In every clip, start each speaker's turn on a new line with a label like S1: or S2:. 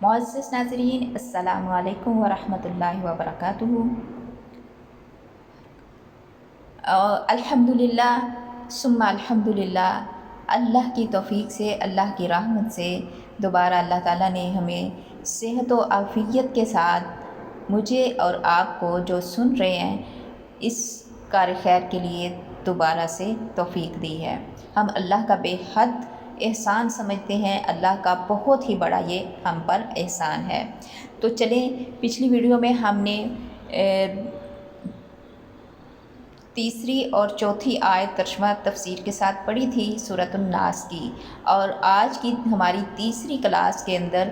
S1: معزز ناظرین، السلام علیکم ورحمۃ اللہ وبرکاتہ۔ الحمدللہ ثم الحمدللہ، اللہ کی توفیق سے، اللہ کی رحمت سے دوبارہ اللہ تعالیٰ نے ہمیں صحت و عافیت کے ساتھ مجھے اور آپ کو جو سن رہے ہیں اس کار خیر کے لیے دوبارہ سے توفیق دی ہے۔ ہم اللہ کا بے حد احسان سمجھتے ہیں، اللہ کا بہت ہی بڑا یہ ہم پر احسان ہے۔ تو چلیں، پچھلی ویڈیو میں ہم نے تیسری اور چوتھی آیت ترجمہ تفسیر کے ساتھ پڑھی تھی سورۃ الناس کی، اور آج کی ہماری تیسری کلاس کے اندر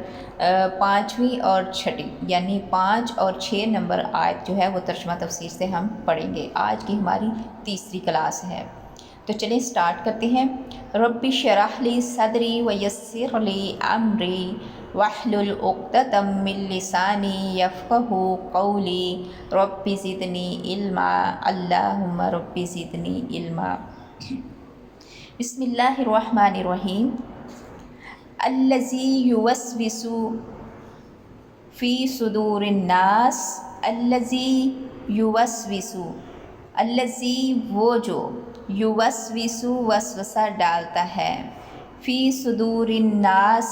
S1: پانچویں اور چھٹی یعنی 5 اور 6 نمبر آیت جو ہے وہ ترجمہ تفسیر سے ہم پڑھیں گے۔ آج کی ہماری تیسری کلاس ہے، تو چلیں سٹارٹ کرتے ہیں۔ رب اشرح لی صدری ویسر لی امری واحلل عقدۃ من لسانی یفقہوا قولی رب زدنی علما اللہم رب زدنی علما۔ بسم اللہ الرحمن الرحیم۔ الذی یوسوس فی صدور الناس، الذی یوسوس، الذی وہ جو، یوسوس وسوسہ ڈالتا ہے، فی صدور الناس،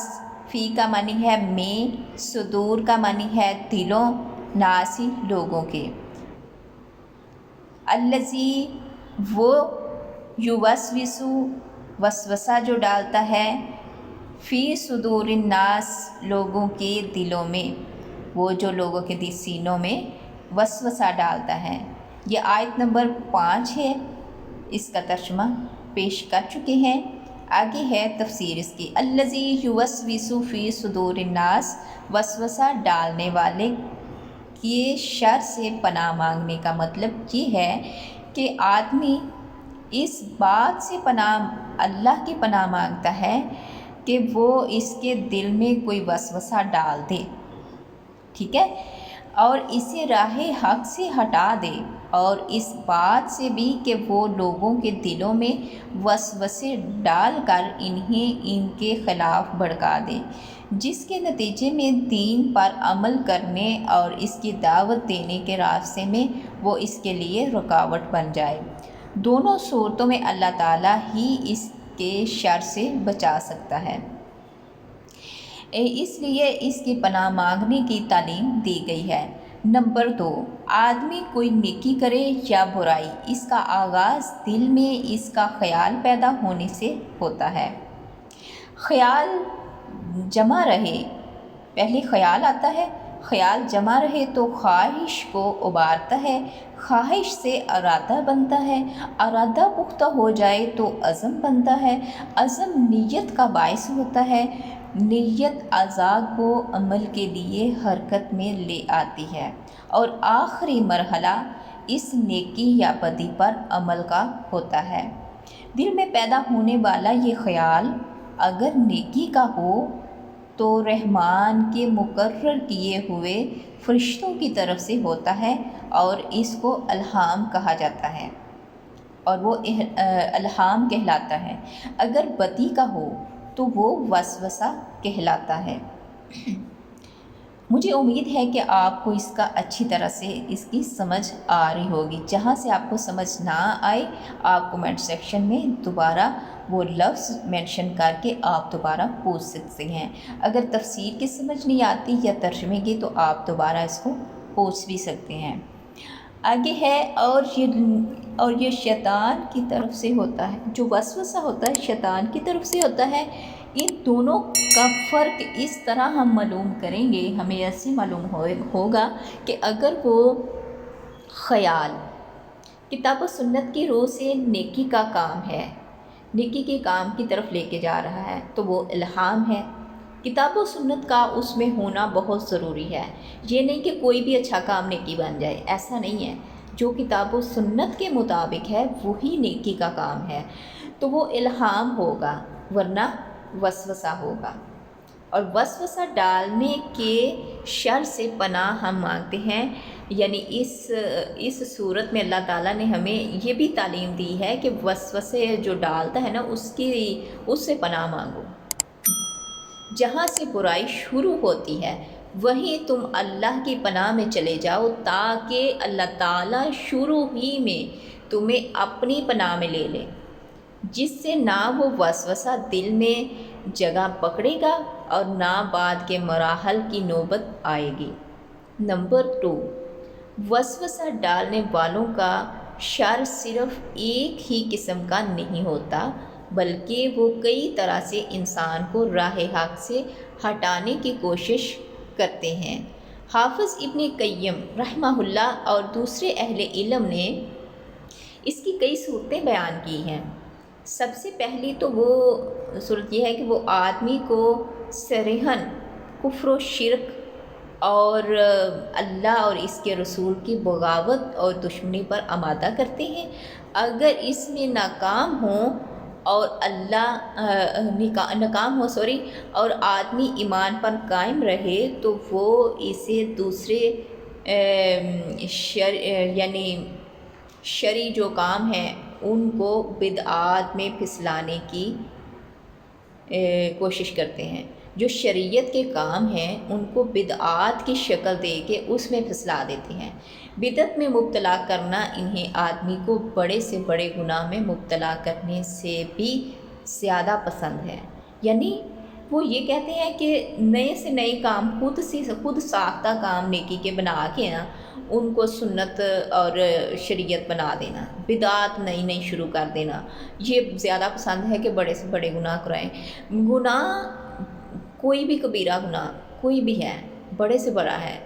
S1: فی کا معنی ہے میں، صدور کا معنی ہے دلوں، ناسی لوگوں کے، الذی وہ، یوسوس وسوسہ جو ڈالتا ہے، فی صدور الناس لوگوں کے دلوں میں، وہ جو لوگوں کے سینوں میں وسوسہ ڈالتا ہے۔ یہ آیت نمبر 5 ہے، اس کا ترجمہ پیش کر چکے ہیں، آگے ہے تفسیر اس کی۔ الذی یوسوس فی صدور الناس، وسوسہ ڈالنے والے کے شر سے پناہ مانگنے کا مطلب یہ ہے کہ آدمی اس بات سے اللہ کی پناہ مانگتا ہے کہ وہ اس کے دل میں کوئی وسوسہ ڈال دے، ٹھیک ہے، اور اسے راہ حق سے ہٹا دے، اور اس بات سے بھی کہ وہ لوگوں کے دلوں میں وسوسے ڈال کر انہیں ان کے خلاف بھڑکا دے، جس کے نتیجے میں دین پر عمل کرنے اور اس کی دعوت دینے کے راستے میں وہ اس کے لیے رکاوٹ بن جائے۔ دونوں صورتوں میں اللہ تعالیٰ ہی اس کے شر سے بچا سکتا ہے، اس لیے اس کی پناہ مانگنے کی تعلیم دی گئی ہے۔ نمبر 2، آدمی کوئی نیکی کرے یا برائی، اس کا آغاز دل میں اس کا خیال پیدا ہونے سے ہوتا ہے۔ خیال جمع رہے، پہلے خیال آتا ہے، خیال جمع رہے تو خواہش کو ابھارتا ہے، خواہش سے ارادہ بنتا ہے، ارادہ پختہ ہو جائے تو عزم بنتا ہے، عزم نیت کا باعث ہوتا ہے، نیت اعضاء کو عمل کے لیے حرکت میں لے آتی ہے، اور آخری مرحلہ اس نیکی یا بدی پر عمل کا ہوتا ہے۔ دل میں پیدا ہونے والا یہ خیال اگر نیکی کا ہو تو رحمان کے مقرر کیے ہوئے فرشتوں کی طرف سے ہوتا ہے، اور اس کو الہام کہا جاتا ہے، اور وہ الہام کہلاتا ہے۔ اگر بدی کا ہو تو وہ وسوسہ کہلاتا ہے۔ مجھے امید ہے کہ آپ کو اس کا اچھی طرح سے اس کی سمجھ آ رہی ہوگی۔ جہاں سے آپ کو سمجھ نہ آئے، آپ کومنٹ سیکشن میں دوبارہ وہ لفظ مینشن کر کے آپ دوبارہ پوچھ سکتے ہیں۔ اگر تفسیر کی سمجھ نہیں آتی یا ترجمے کی تو آپ دوبارہ اس کو پوچھ بھی سکتے ہیں۔ آگے ہے، اور یہ شیطان کی طرف سے ہوتا ہے، جو وسوسہ ہوتا ہے شیطان کی طرف سے ہوتا ہے۔ ان دونوں کا فرق اس طرح ہم معلوم کریں گے، ہمیں ایسے معلوم ہوگا کہ اگر وہ خیال کتاب و سنت کی روح سے نیکی کا کام ہے، نیکی کے کام کی طرف لے کے جا رہا ہے تو وہ الہام ہے۔ کتاب و سنت کا اس میں ہونا بہت ضروری ہے، یہ نہیں کہ کوئی بھی اچھا کام نیکی بن جائے، ایسا نہیں ہے۔ جو کتاب و سنت کے مطابق ہے وہی نیکی کا کام ہے، تو وہ الہام ہوگا، ورنہ وسوسہ ہوگا۔ اور وسوسہ ڈالنے کے شر سے پناہ ہم مانگتے ہیں، یعنی اس صورت میں اللہ تعالیٰ نے ہمیں یہ بھی تعلیم دی ہے کہ وسوسے جو ڈالتا ہے نا اس سے پناہ مانگو۔ جہاں سے برائی شروع ہوتی ہے وہیں تم اللہ کی پناہ میں چلے جاؤ، تاکہ اللہ تعالیٰ شروع ہی میں تمہیں اپنی پناہ میں لے لے، جس سے نہ وہ وسوسہ دل میں جگہ پکڑے گا اور نہ بعد کے مراحل کی نوبت آئے گی۔ نمبر 2، وسوسہ ڈالنے والوں کا شر صرف ایک ہی قسم کا نہیں ہوتا، بلکہ وہ کئی طرح سے انسان کو راہ حق سے ہٹانے کی کوشش کرتے ہیں۔ حافظ ابن قیم رحمہ اللہ اور دوسرے اہل علم نے اس کی کئی صورتیں بیان کی ہیں۔ سب سے پہلی تو وہ صورت یہ ہے کہ وہ آدمی کو صریحاً کفر و شرک اور اللہ اور اس کے رسول کی بغاوت اور دشمنی پر آمادہ کرتے ہیں۔ اگر اس میں ناکام ہوں اور ناکام ہو اور آدمی ایمان پر قائم رہے تو وہ اسے دوسرے یعنی شرعی جو کام ہیں ان کو بدعات میں پھسلانے کی کوشش کرتے ہیں۔ جو شریعت کے کام ہیں ان کو بدعات کی شکل دے کے اس میں پھسلا دیتے ہیں۔ بدعت میں مبتلا کرنا انہیں آدمی کو بڑے سے بڑے گناہ میں مبتلا کرنے سے بھی زیادہ پسند ہے۔ یعنی وہ یہ کہتے ہیں کہ نئے سے نئے کام خود ساختہ کام نیکی کے بنا کے نا ان کو سنت اور شریعت بنا دینا، بدعات نئی نئی شروع کر دینا، یہ زیادہ پسند ہے کہ بڑے سے بڑے گناہ کرائیں۔ گناہ کوئی بھی کبیرہ گناہ کوئی بھی ہے، بڑے سے بڑا ہے،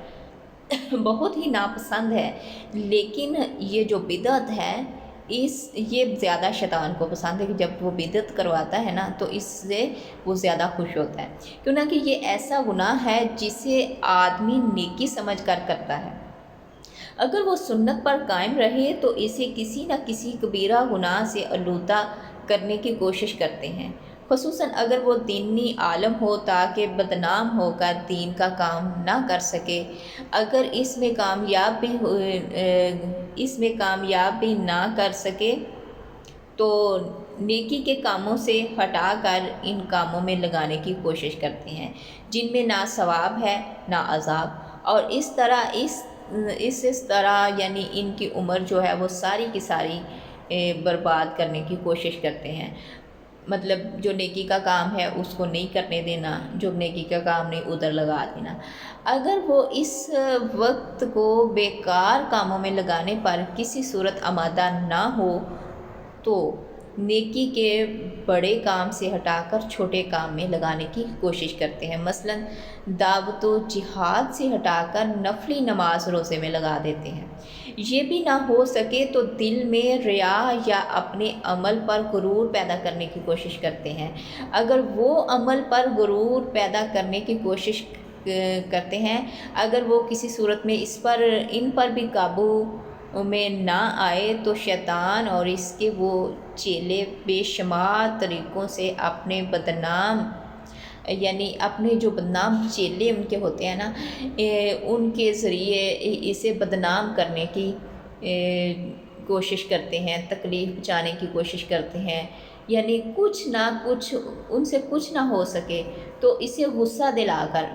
S1: بہت ہی ناپسند ہے، لیکن یہ جو بدعت ہے یہ زیادہ شیطان کو پسند ہے کہ جب وہ بدعت کرواتا ہے نا تو اس سے وہ زیادہ خوش ہوتا ہے، کیوں کہ یہ ایسا گناہ ہے جسے آدمی نیکی سمجھ کر کرتا ہے۔ اگر وہ سنت پر قائم رہے تو اسے کسی نہ کسی کبیرہ گناہ سے آلودہ کرنے کی کوشش کرتے ہیں، خصوصاً اگر وہ دینی عالم ہو تاکہ بدنام ہو کر دین کا کام نہ کر سکے۔ اگر اس میں کامیاب بھی نہ کر سکے تو نیکی کے کاموں سے ہٹا کر ان کاموں میں لگانے کی کوشش کرتے ہیں جن میں نہ ثواب ہے نہ عذاب، اور اس طرح یعنی ان کی عمر جو ہے وہ ساری کی ساری برباد کرنے کی کوشش کرتے ہیں۔ مطلب جو نیکی کا کام ہے اس کو نہیں کرنے دینا، جو نیکی کا کام نہیں ادھر لگا دینا۔ اگر وہ اس وقت کو بیکار کاموں میں لگانے پر کسی صورت آمادہ نہ ہو تو نیکی کے بڑے کام سے ہٹا کر چھوٹے کام میں لگانے کی کوشش کرتے ہیں، مثلا دعوت و جہاد سے ہٹا کر نفلی نماز روزے میں لگا دیتے ہیں۔ یہ بھی نہ ہو سکے تو دل میں ریا یا اپنے عمل پر غرور پیدا کرنے کی کوشش کرتے ہیں۔ اگر وہ عمل پر غرور پیدا کرنے کی کوشش کرتے ہیں، اگر وہ کسی صورت میں ان پر بھی قابو میں نہ آئے تو شیطان اور اس کے وہ چیلے بے شمار طریقوں سے اپنے جو بدنام چیلے ان کے ہوتے ہیں نا ان کے ذریعے اسے بدنام کرنے کی کوشش کرتے ہیں، تکلیف پہنچانے کی کوشش کرتے ہیں، یعنی کچھ نہ کچھ ان سے کچھ نہ ہو سکے تو اسے غصہ دلا کر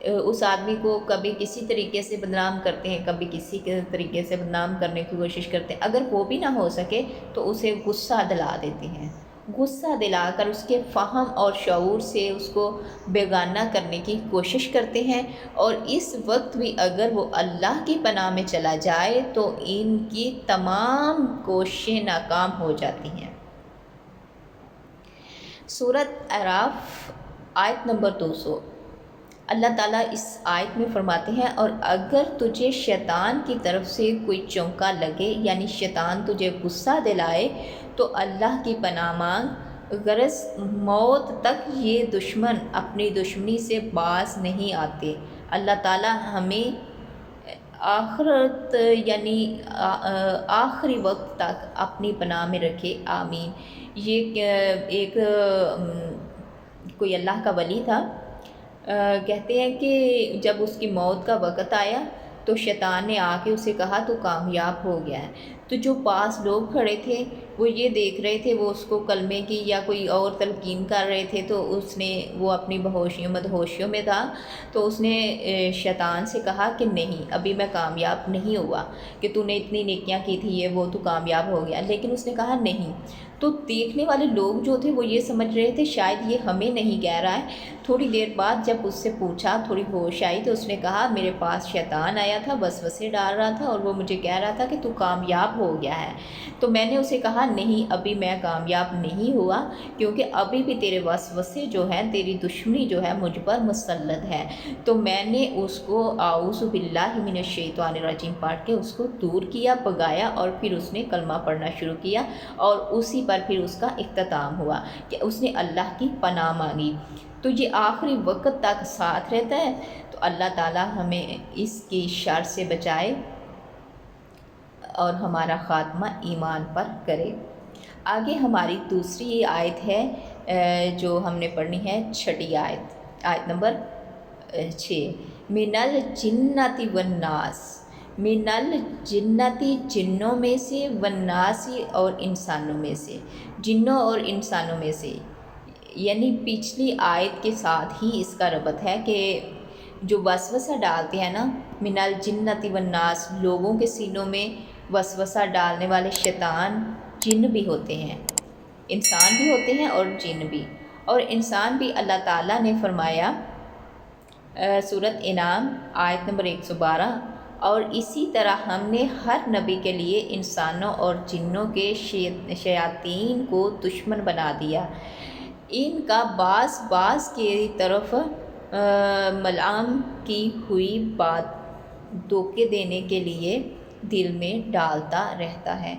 S1: اس آدمی کو کبھی کسی طریقے سے بدنام کرتے ہیں، کبھی کسی کے طریقے سے بدنام کرنے کی کوشش کرتے ہیں۔ اگر وہ بھی نہ ہو سکے تو اسے غصہ دلا دیتے ہیں، غصہ دلا کر اس کے فہم اور شعور سے اس کو بیگانہ کرنے کی کوشش کرتے ہیں، اور اس وقت بھی اگر وہ اللہ کی پناہ میں چلا جائے تو ان کی تمام کوششیں ناکام ہو جاتی ہیں۔ سورۃ اعراف آیت نمبر 200، اللہ تعالیٰ اس آیت میں فرماتے ہیں، اور اگر تجھے شیطان کی طرف سے کوئی چونکا لگے، یعنی شیطان تجھے غصہ دلائے تو اللہ کی پناہ مانگ، غرض موت تک یہ دشمن اپنی دشمنی سے باز نہیں آتے۔ اللہ تعالیٰ ہمیں آخرت یعنی آخری وقت تک اپنی پناہ میں رکھے، آمین۔ یہ ایک کوئی اللہ کا ولی تھا، کہتے ہیں کہ جب اس کی موت کا وقت آیا تو شیطان نے آ کے اسے کہا تو کامیاب ہو گیا ہے۔ تو جو پاس لوگ کھڑے تھے وہ یہ دیکھ رہے تھے، وہ اس کو کلمے کی یا کوئی اور تلقین کر رہے تھے، تو وہ اپنی بہوشیوں مدہوشیوں میں تھا، تو اس نے شیطان سے کہا کہ نہیں، ابھی میں کامیاب نہیں ہوا، کہ تو نے اتنی نیکیاں کی تھی یہ وہ، تو کامیاب ہو گیا۔ لیکن اس نے کہا نہیں۔ تو دیکھنے والے لوگ جو تھے وہ یہ سمجھ رہے تھے شاید یہ ہمیں نہیں کہہ رہا ہے۔ تھوڑی دیر بعد جب اس سے پوچھا، تھوڑی ہوش آئی، تو اس نے کہا میرے پاس شیطان آیا تھا، وسوسے ڈال رہا تھا، اور وہ مجھے کہہ رہا تھا کہ تو کامیاب ہو گیا ہے۔ تو میں نے اسے کہا نہیں، ابھی میں کامیاب نہیں ہوا، کیونکہ ابھی بھی تیرے وسوسے جو ہیں، تیری دشمنی جو ہے مجھ پر مسلط ہے۔ تو میں نے اس کو اعوذ باللہ من الشیطان الرجیم پڑھ کے اس کو دور کیا، بھگایا، اور پھر اس نے کلمہ پڑھنا شروع کیا، اور اسی پر پھر اس کا اختتام ہوا کہ اس نے اللہ کی پناہ مانگی۔ تو یہ آخری وقت تک ساتھ رہتا ہے۔ تو اللہ تعالی ہمیں اس کی شر سے بچائے اور ہمارا خاتمہ ایمان پر کرے۔ آگے ہماری دوسری آیت ہے جو ہم نے پڑھنی ہے، چھٹی آیت نمبر 6، من الجنتی والناس، من الجنتی جنوں میں سے، والناسی اور انسانوں میں سے، جنوں اور انسانوں میں سے، یعنی پچھلی آیت کے ساتھ ہی اس کا ربط ہے کہ جو وسوسہ ڈالتے ہیں نا، من الجنتی والناس، لوگوں کے سینوں میں وسوسہ ڈالنے والے شیطان جن بھی ہوتے ہیں، انسان بھی ہوتے ہیں اور جن بھی، اور انسان بھی اللہ تعالیٰ نے فرمایا سورۃ انعام آیت نمبر 112، اور اسی طرح ہم نے ہر نبی کے لیے انسانوں اور جنوں کے شیاطین کو دشمن بنا دیا، ان کا بعض کی طرف ملام کی ہوئی بات دھوکے دینے کے لیے دل میں ڈالتا رہتا ہے۔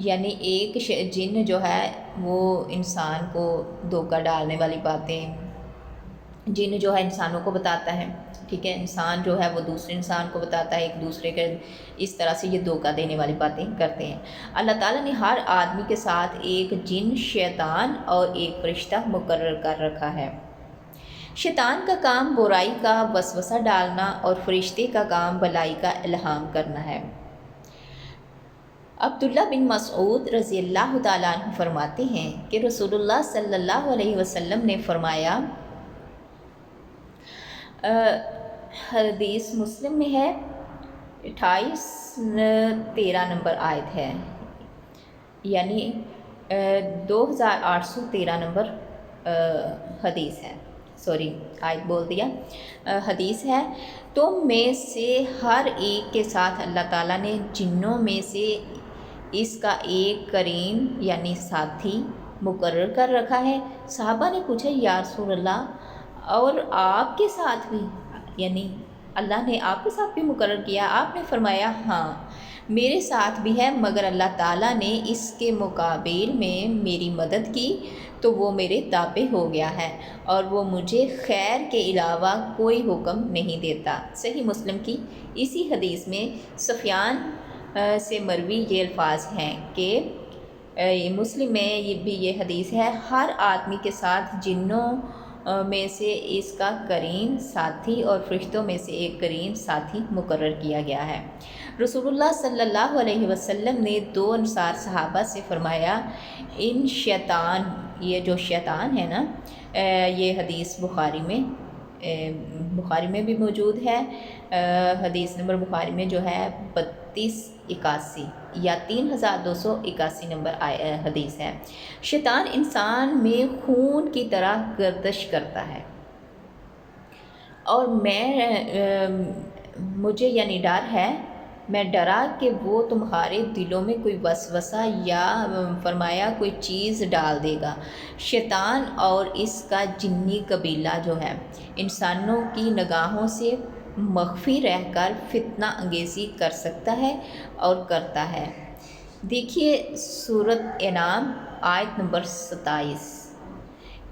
S1: یعنی ایک جن جو ہے وہ انسان کو دھوکہ ڈالنے والی باتیں، جن جو ہے انسانوں کو بتاتا ہے، ٹھیک ہے، انسان جو ہے وہ دوسرے انسان کو بتاتا ہے، ایک دوسرے کے اس طرح سے یہ دھوکہ دینے والی باتیں کرتے ہیں۔ اللہ تعالیٰ نے ہر آدمی کے ساتھ ایک جن شیطان اور ایک فرشتہ مقرر کر رکھا ہے۔ شیطان کا کام برائی کا وسوسہ ڈالنا اور فرشتے کا کام بھلائی کا الہام کرنا ہے۔ عبداللہ بن مسعود رضی اللہ تعالیٰ عنہ فرماتے ہیں کہ رسول اللہ صلی اللہ علیہ وسلم نے فرمایا، حدیث مسلم میں ہے، 2813 نمبر آیت ہے، یعنی 2813 نمبر حدیث ہے، آیت بول دیا، حدیث ہے، تم میں سے ہر ایک کے ساتھ اللہ تعالیٰ نے جنوں میں سے اس کا ایک قرین یعنی ساتھی مقرر کر رکھا ہے۔ صحابہ نے پوچھا یا رسول اللہ، اور آپ کے ساتھ بھی، یعنی اللہ نے آپ کے ساتھ بھی مقرر کیا؟ آپ نے فرمایا ہاں، میرے ساتھ بھی ہے، مگر اللہ تعالیٰ نے اس کے مقابل میں میری مدد کی تو وہ میرے تابع ہو گیا ہے، اور وہ مجھے خیر کے علاوہ کوئی حکم نہیں دیتا۔ صحیح مسلم کی اسی حدیث میں سفیان سے مروی یہ الفاظ ہیں کہ مسلم میں بھی یہ حدیث ہے، ہر آدمی کے ساتھ جنوں میں سے اس کا قرین ساتھی اور فرشتوں میں سے ایک قرین ساتھی مقرر کیا گیا ہے۔ رسول اللہ صلی اللہ علیہ وسلم نے 2 انصار صحابہ سے فرمایا، ان شیطان، یہ جو شیطان ہے نا، یہ حدیث بخاری میں بھی موجود ہے، حدیث نمبر بخاری میں جو ہے 3281 یا 3281 نمبر حدیث ہے۔ شیطان انسان میں خون کی طرح گردش کرتا ہے، اور مجھے یعنی ڈر ہے، میں ڈرا کہ وہ تمہارے دلوں میں کوئی وسوسہ یا فرمایا کوئی چیز ڈال دے گا۔ شیطان اور اس کا جنی قبیلہ جو ہے انسانوں کی نگاہوں سے مخفی رہ کر فتنہ انگیزی کر سکتا ہے اور کرتا ہے۔ دیکھیے سورۃ انعام آیت نمبر 27،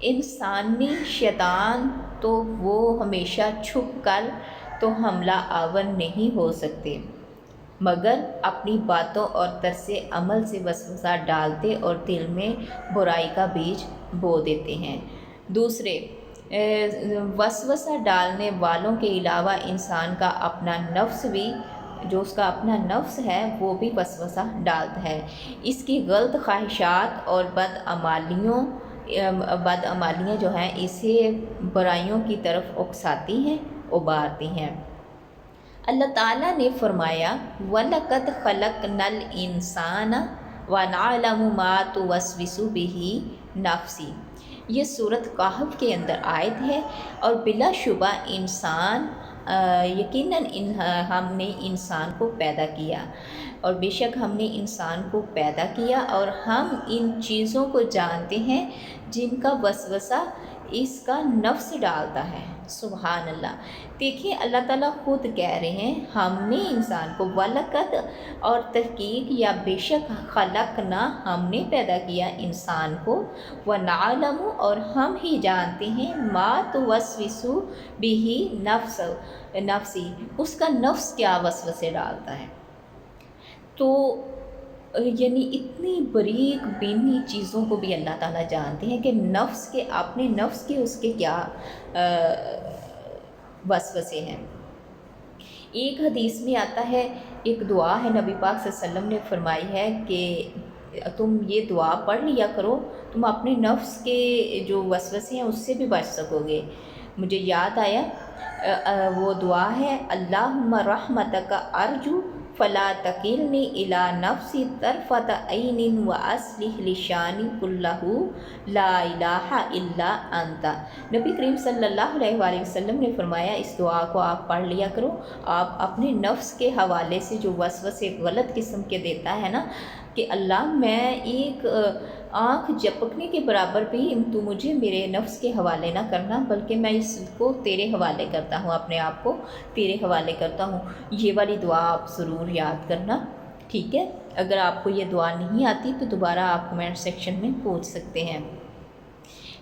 S1: انسانی شیطان تو وہ ہمیشہ چھپ کر تو حملہ آور نہیں ہو سکتے، مگر اپنی باتوں اور طرز عمل سے وسوسہ ڈالتے اور دل میں برائی کا بیج بو دیتے ہیں۔ دوسرے، وسوسہ ڈالنے والوں کے علاوہ انسان کا اپنا نفس بھی جو اس کا اپنا نفس ہے وہ بھی وسوسہ ڈالتا ہے، اس کی غلط خواہشات اور بد عمالیاں جو ہیں اسے برائیوں کی طرف اکساتی ہیں، ابارتی ہیں۔ اللہ تعالیٰ نے فرمایا وَلَقَدْ خَلَقْنَا الْإِنسَانَ وَنَعْلَمُ مَا تُوَسْوِسُ بِهِ نَفْسُهُ، یہ سورۃ کہف کے اندر آیت ہے، اور بلا شبہ یقیناً ہم نے انسان کو پیدا کیا، اور بے شک ہم نے انسان کو پیدا کیا اور ہم ان چیزوں کو جانتے ہیں جن کا وسوسہ اس کا نفس ڈالتا ہے۔ سبحان اللہ، دیکھیں اللہ تعالیٰ خود کہہ رہے ہیں ہم نے انسان کو وَلَقَدْ اور تحقیق یا بے شک خلقنا ہم نے پیدا کیا انسان کو، وَنَعْلَمُ اور ہم ہی جانتے ہیں مَا تُوَسْوِسُ بِهِ نَفْسِهِ اس کا نفس کیا وسوسے ڈالتا ہے۔ تو یعنی اتنی باریک بینی چیزوں کو بھی اللہ تعالیٰ جانتے ہیں کہ نفس کے اپنے نفس کے اس کے کیا وسوسے ہیں۔ ایک حدیث میں آتا ہے، ایک دعا ہے نبی پاک صلی اللہ علیہ وسلم نے فرمائی ہے کہ تم یہ دعا پڑھ لیا کرو، تم اپنے نفس کے جو وسوسے ہیں اس سے بھی بچ سکو گے۔ مجھے یاد آیا وہ دعا ہے اللہم رحمتک ارجو فلا تکلنی الی نفسی طرفۃ عین واصلح لشانی کلہ لا الہ الا انت۔ نبی کریم صلی اللہ علیہ وآلہ وسلم نے فرمایا اس دعا کو آپ پڑھ لیا کرو، آپ اپنے نفس کے حوالے سے جو وسوسے غلط قسم کے دیتا ہے نا کہ اللہ میں ایک آنکھ جھپکنے کے برابر بھی تو مجھے میرے نفس کے حوالے نہ کرنا، بلکہ میں اس کو تیرے حوالے کرتا ہوں، اپنے آپ کو تیرے حوالے کرتا ہوں۔ یہ والی دعا آپ ضرور یاد کرنا، ٹھیک ہے؟ اگر آپ کو یہ دعا نہیں آتی تو دوبارہ آپ کمنٹ سیکشن میں پوچھ سکتے ہیں،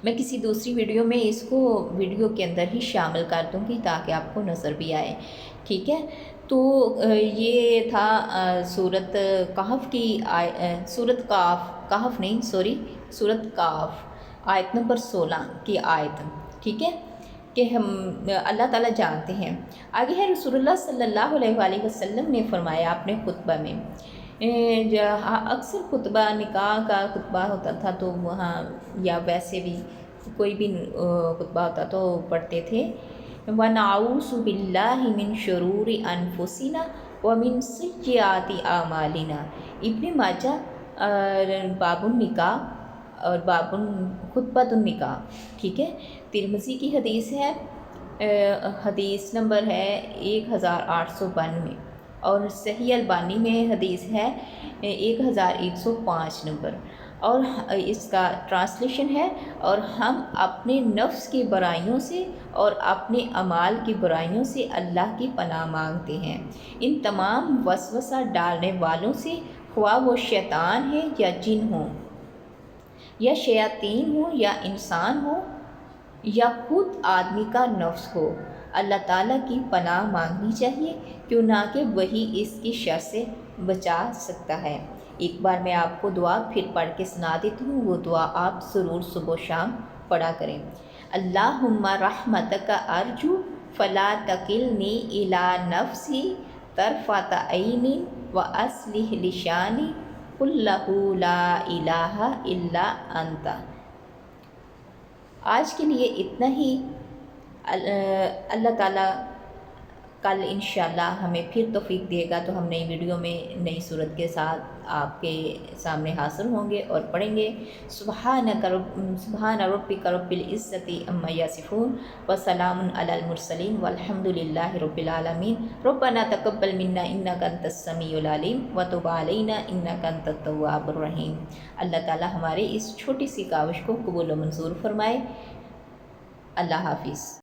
S1: میں کسی دوسری ویڈیو میں اس کو ویڈیو کے اندر ہی شامل کر دوں گی تاکہ آپ کو نظر بھی آئے، ٹھیک ہے؟ تو یہ تھا سورۃ کہف کی سورۃ کاف آیت نمبر 16 کی آیت، ٹھیک ہے؟ کہ ہم اللہ تعالیٰ جانتے ہیں۔ آگے ہے رسول اللہ صلی اللہ علیہ وآلہ وسلم نے فرمایا اپنے خطبہ میں، اکثر خطبہ نکاح کا خطبہ ہوتا تھا تو وہاں یا ویسے بھی کوئی بھی خطبہ ہوتا تو پڑھتے تھے وَنَعُوذُ بِاللَّهِ مِن شُرُورِ أَنفُسِنَا وَمِن سَيِّئَاتِ أَعْمَالِنَا۔ ابن ماجہ باب النکاح اور باب خطبۃ النکاح، ٹھیک ہے؟ ترمذی کی حدیث ہے، حدیث نمبر ہے 1892، اور صحیح البانی میں حدیث ہے 1105 نمبر، اور اس کا ٹرانسلیشن ہے اور ہم اپنے نفس کی برائیوں سے اور اپنے اعمال کی برائیوں سے اللہ کی پناہ مانگتے ہیں، ان تمام وسوسہ ڈالنے والوں سے، خواہ وہ شیطان ہے یا جن ہوں یا شیاطین ہوں یا انسان ہو یا خود آدمی کا نفس ہو، اللہ تعالیٰ کی پناہ مانگنی چاہیے، کیوں نہ کہ وہی اس کی شر سے بچا سکتا ہے۔ ایک بار میں آپ کو دعا پھر پڑھ کے سنا دیتی ہوں، وہ دعا آپ ضرور صبح و شام پڑھا کریں۔ اللہم رحمتک ارجو فلا تکلنی الی نفسی طرفۃ عین واصلح لشانی کلہ لا الہ الا انت۔ آج کے لیے اتنا ہی، اللہ تعالیٰ کل انشاءاللہ ہمیں پھر توفیق دے گا تو ہم نئی ویڈیو میں نئی صورت کے ساتھ آپ کے سامنے حاضر ہوں گے اور پڑھیں گے۔ سبحان ربک رب العزت عما یصفون وسلام علی المرسلین والحمد للہ رب العالمین۔ ربنا تقبل منا انک انت السمیع العلیم وتب علینا انک انت التواب الرحیم۔ اللہ تعالیٰ ہمارے اس چھوٹی سی کاوش کو قبول و منظور فرمائے۔ اللہ حافظ۔